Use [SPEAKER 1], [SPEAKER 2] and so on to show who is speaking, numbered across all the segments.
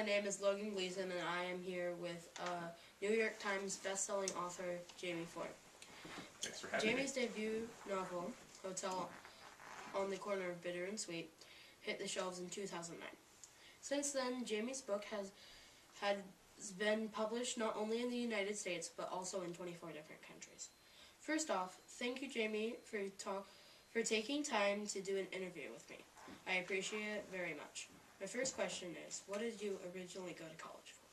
[SPEAKER 1] name is Logan Gleason, and I am here with New York Times bestselling author Jamie Ford.
[SPEAKER 2] Thanks for having
[SPEAKER 1] Jamie's
[SPEAKER 2] me.
[SPEAKER 1] debut novel, Hotel on the Corner of Bitter and Sweet, hit the shelves in 2009. Since then, Jamie's book has been published not only in the United States, but also in 24 different countries. First off, thank you, Jamie, for taking time to do an interview with me. I appreciate it very much. My first question is, what did you originally go to college for?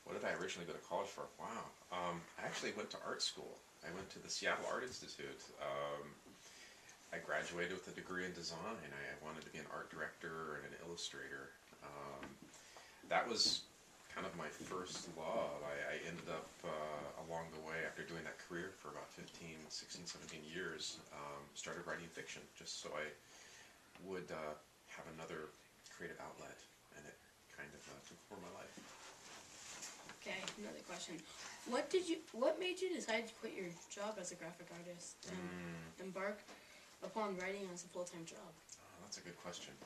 [SPEAKER 2] What did I originally go to college for? Wow. I actually went to art school. I went to the Seattle Art Institute. I graduated with a degree in design. I wanted to be an art director and an illustrator. That was kind of my first love. I ended up, along the way, after doing that career for about 15, 16, 17 years, started writing fiction just so I would have another creative outlet, and it kind of took over my life.
[SPEAKER 1] Okay, another question. What made you decide to quit your job as a graphic artist and embark upon writing as a full-time job?
[SPEAKER 2] Oh, that's a good question.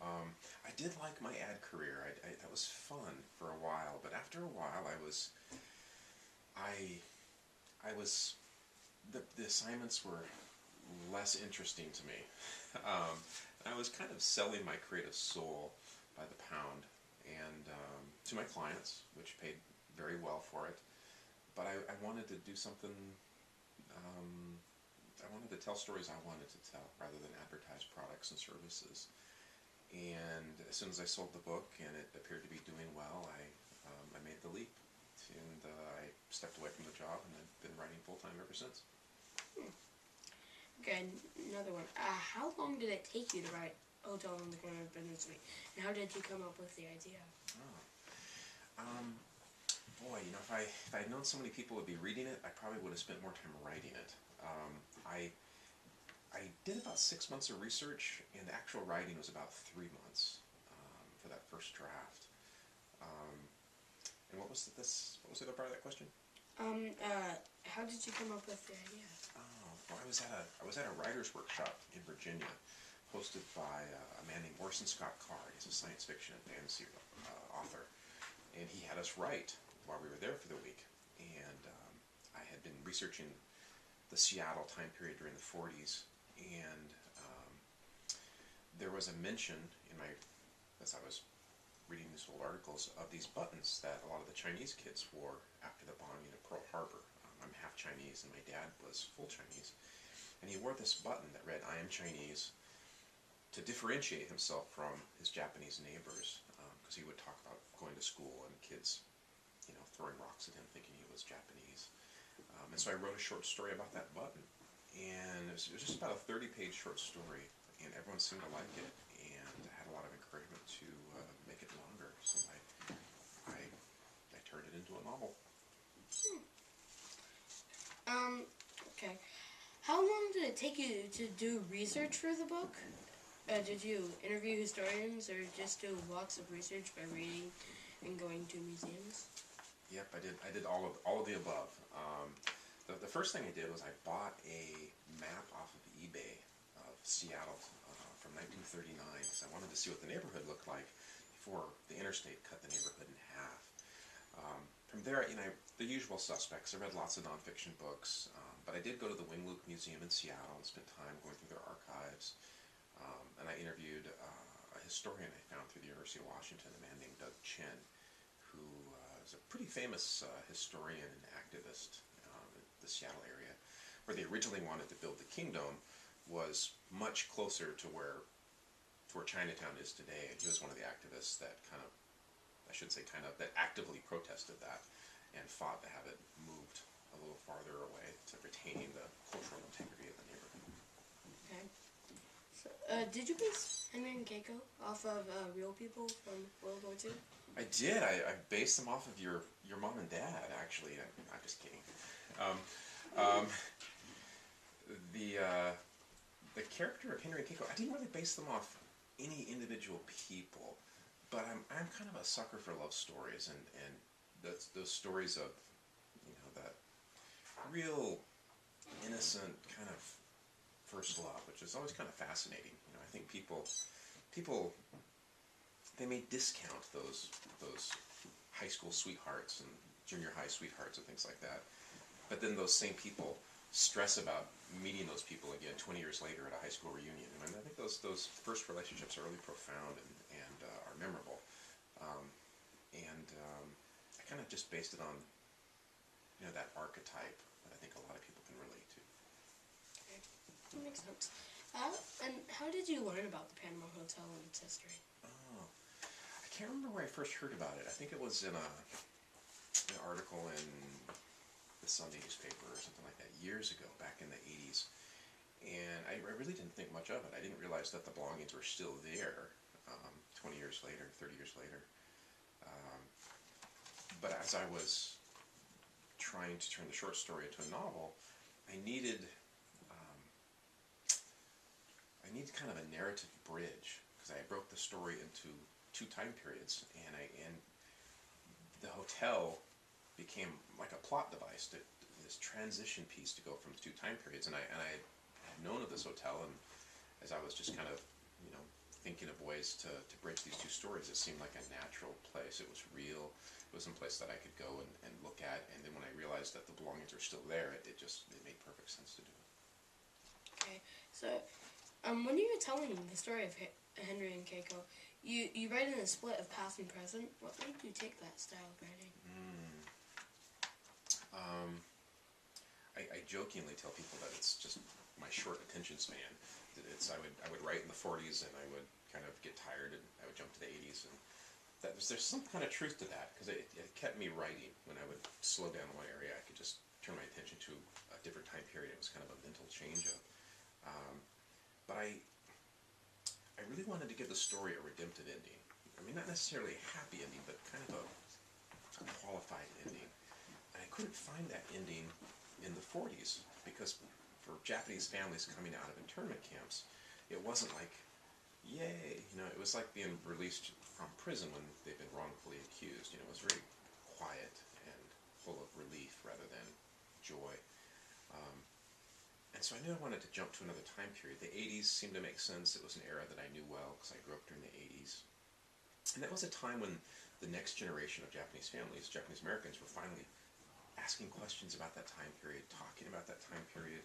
[SPEAKER 2] I did like my ad career. That was fun for a while, but after a while, the assignments were less interesting to me. I was kind of selling my creative soul by the pound, and to my clients, which paid very well for it. But I wanted to do something. I wanted to tell stories I wanted to tell rather than advertise products and services. And as soon as I sold the book and it appeared to be doing well, I made the leap, and I stepped away from the job, and I've been writing full time ever since.
[SPEAKER 1] Okay, another one. How long did it take you to write Hotel on the Corner of Bitter and Sweet, and how did you come up with the idea?
[SPEAKER 2] Boy, if I had known so many people would be reading it, I probably would have spent more time writing it. I did about 6 months of research, and the actual writing was about 3 months for that first draft. And what was the other part of that question?
[SPEAKER 1] How did you come up with the idea?
[SPEAKER 2] Oh, well, I was at a writer's workshop in Virginia, hosted by a man named Orson Scott Card. He's a science fiction and fantasy author, and he had us write while we were there for the week. And I had been researching the Seattle time period during the 40s, and there was a mention as I was reading these old articles, of these buttons that a lot of the Chinese kids wore after the bombing of Pearl Harbor. I'm half Chinese, and my dad was full Chinese, and he wore this button that read, "I am Chinese," to differentiate himself from his Japanese neighbors, because he would talk about going to school and kids, throwing rocks at him thinking he was Japanese. And so I wrote a short story about that button, and it was just about a 30-page short story, and everyone seemed to like it, and I had a lot of encouragement to make it longer, so I turned it into a novel.
[SPEAKER 1] Okay. How long did it take you to do research for the book? Did you interview historians or just do lots of research by reading and going to museums?
[SPEAKER 2] Yep, I did all of the above. The first thing I did was I bought a map off of eBay of Seattle from 1939, because I wanted to see what the neighborhood looked like before the interstate cut the neighborhood in half. From there, the usual suspects. I read lots of nonfiction books, but I did go to the Wing Luke Museum in Seattle and spent time going through their archives. And I interviewed a historian I found through the University of Washington, a man named Doug Chen, who is a pretty famous historian and activist in the Seattle area. Where they originally wanted to build the kingdom was much closer to where Chinatown is today, and he was one of the activists that that actively protested that and fought to have it moved a little farther away to retaining the cultural integrity of the neighborhood.
[SPEAKER 1] Okay. So, did you base Henry and Keiko off of real people from World War II?
[SPEAKER 2] I did. I based them off of your mom and dad, actually. I'm just kidding. The character of Henry and Keiko, I didn't really base them off any individual people, but I'm kind of a sucker for love stories, and those stories of that real innocent kind of first love, which is always kind of fascinating. I think people they may discount those high school sweethearts and junior high sweethearts and things like that. But then those same people stress about meeting those people again 20 years later at a high school reunion. And I think those first relationships are really profound and are memorable. I kind of just based it on that archetype that I think a lot of people can relate to.
[SPEAKER 1] Okay, that makes sense. And how did you learn about the Panama Hotel and its history?
[SPEAKER 2] Oh, I can't remember where I first heard about it. I think it was in an article in the Sunday newspaper or something like that years ago, back in the 80s. And I really didn't think much of it. I didn't realize that the belongings were still there 20 years later, 30 years later. But as I was trying to turn the short story into a novel, I needed kind of a narrative bridge, because I broke the story into two time periods, and the hotel became like a plot device, this transition piece to go from the two time periods. And I had known of this hotel, and as I was just kind of thinking of ways to bridge these two stories, it seemed like a natural place. It was real. It was some place that I could go and look at. And then when I realized that the belongings are still there, it made perfect sense to do it.
[SPEAKER 1] Okay, so when you were telling the story of Henry and Keiko, you write in a split of past and present. What made you take that style of writing?
[SPEAKER 2] I jokingly tell people that it's just my short attention span. I would write in the 40s, and I would kind of get tired, and I would jump to the 80s, and there's some kind of truth to that, because it kept me writing. When I would slow down in one area, I could just turn my attention to a different time period. It was kind of a mental change-up. But I really wanted to give the story a redemptive ending. I mean, not necessarily a happy ending, but kind of a qualified ending. And I couldn't find that ending in the 40s, because for Japanese families coming out of internment camps, it wasn't like, yay, it was like being released from prison when they've been wrongfully accused. It was very quiet and full of relief rather than joy. And so I knew I wanted to jump to another time period. The 80s seemed to make sense. It was an era that I knew well, because I grew up during the 80s. And that was a time when the next generation of Japanese families, Japanese Americans, were finally asking questions about that time period, talking about that time period.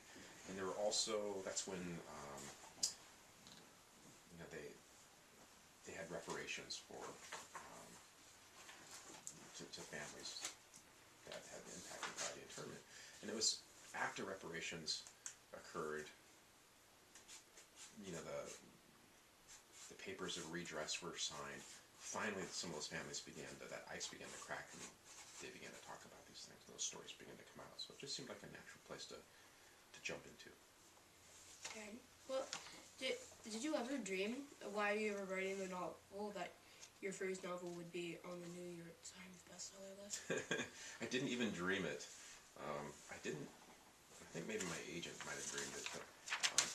[SPEAKER 2] And there were also, that's when they had reparations for to families that had been impacted by the internment. And it was after reparations occurred, the papers of redress were signed. Finally, some of those families that ice began to crack, and they began to talk about these things. Those stories began to come out. So it just seemed like a natural place to jump into.
[SPEAKER 1] Okay. Well, did you ever dream while you were writing the novel that your first novel would be on the New York Times bestseller list?
[SPEAKER 2] I didn't even dream it. I think maybe my agent might have dreamed it, but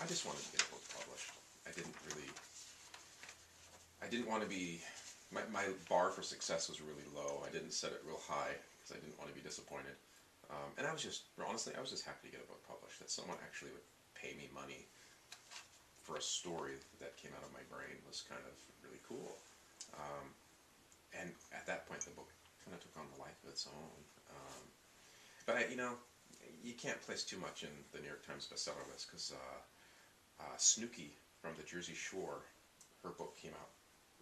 [SPEAKER 2] I just wanted to get a book published. I didn't want to be, my bar for success was really low. I didn't set it real high, because I didn't want to be disappointed. And honestly, I was just happy to get a book published, that someone actually would pay me money for a story that came out of my brain was kind of really cool. And at that point, the book kind of took on the life of its own. But you can't place too much in the New York Times bestseller list, because Snooki from the Jersey Shore, her book came out,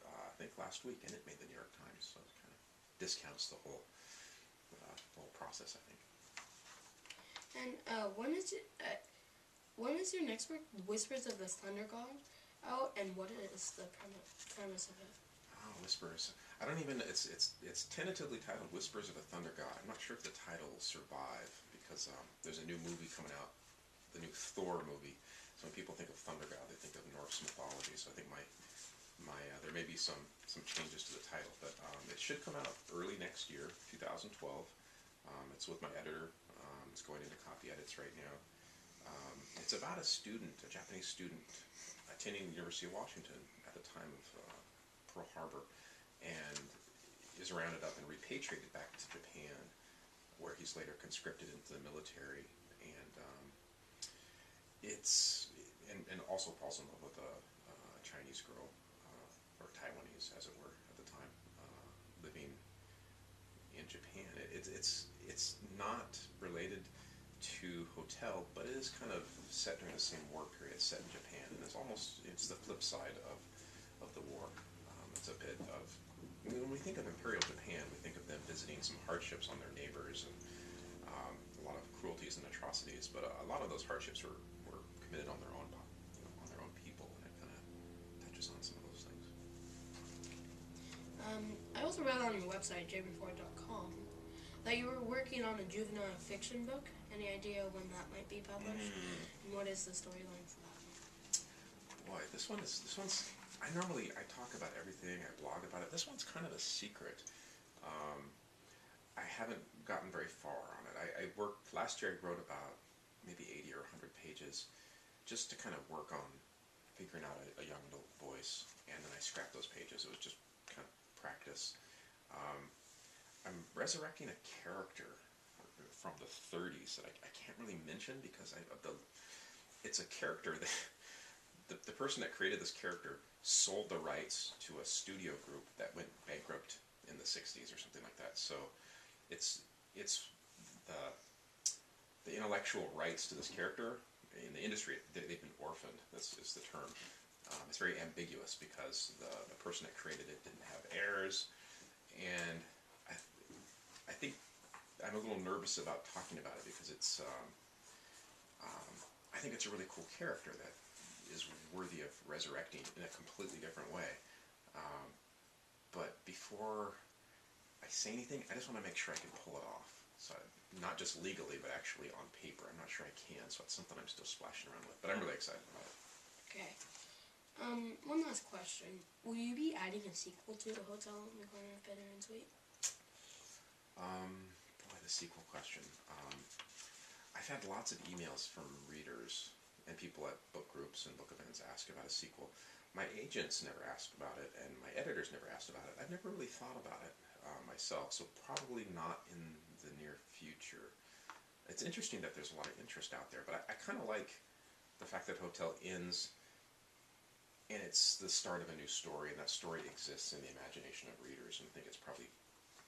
[SPEAKER 2] I think last week, and it made the New York Times, so it kind of discounts the whole process, I think.
[SPEAKER 1] And when is your next book, Whispers of the Thunder God, out, and what is the premise of it?
[SPEAKER 2] Oh, Whispers. I don't even. It's tentatively titled Whispers of the Thunder God. I'm not sure if the title will survive, because there's a new movie coming out, the new Thor movie. So when people think of Thunder God, they think of Norse mythology. So I think there may be some changes to the title, but it should come out early next year, 2012. It's with my editor. It's going into copy edits right now. It's about a Japanese student, attending the University of Washington at the time of Pearl Harbor, and is rounded up and repatriated back to Japan, where he's later conscripted into the military, and also falls in love with a Chinese girl or Taiwanese, as it were, at the time, living in Japan. It's not related to Hotel, but it is kind of set during the same war period, set in Japan, and it's the flip side of the war. It's a bit of, when we think of Imperial Japan, we think of them visiting some hardships on their neighbors and a lot of cruelties and atrocities, but a lot of those hardships were committed on their own, on their own people, and it kind of touches on some of those things.
[SPEAKER 1] I also read on your website, jamie4.com, that you were working on a juvenile fiction book. Any idea when that might be published? And what is the storyline for that one?
[SPEAKER 2] Boy, this one's. I talk about everything. I blog about it. This one's kind of a secret. I haven't gotten very far on it. I worked last year. I wrote about maybe 80 or 100 pages, just to kind of work on figuring out a young adult voice, and then I scrapped those pages. It was just kind of practice. I'm resurrecting a character from the 30s that I can't really mention because it's a character that the person that created this character sold the rights to a studio group that went bankrupt in the 60s or something like that. So it's the intellectual rights to this character in the industry, they've been orphaned. That's is the term. It's very ambiguous because the person that created it didn't have heirs, and I think I'm a little nervous about talking about it because I think it's a really cool character that is worthy of resurrecting in a completely different way. But before I say anything, I just want to make sure I can pull it off. So not just legally, but actually on paper. I'm not sure I can, so it's something I'm still splashing around with. But I'm really excited about it.
[SPEAKER 1] Okay. One last question. Will you be adding a sequel to The Hotel in the Corner of Bitter and Sweet?
[SPEAKER 2] Boy, the sequel question. I've had lots of emails from readers and people at book groups and book events ask about a sequel. My agents never asked about it, and my editors never asked about it. I've never really thought about it myself, so probably not in the near future. It's interesting that there's a lot of interest out there, but I kind of like the fact that Hotel ends and it's the start of a new story, and that story exists in the imagination of readers, and I think it's probably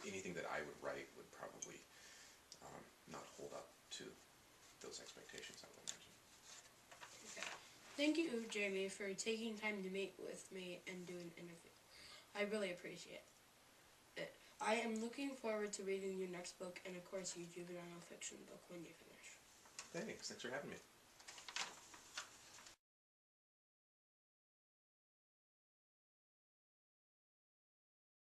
[SPEAKER 2] anything that I would write would probably not hold up to those expectations, I would imagine.
[SPEAKER 1] Okay. Thank you, Jamie, for taking time to meet with me and do an interview. I really appreciate it. I am looking forward to reading your next book and, of course, your juvenile fiction book when you finish.
[SPEAKER 2] Thanks for having me.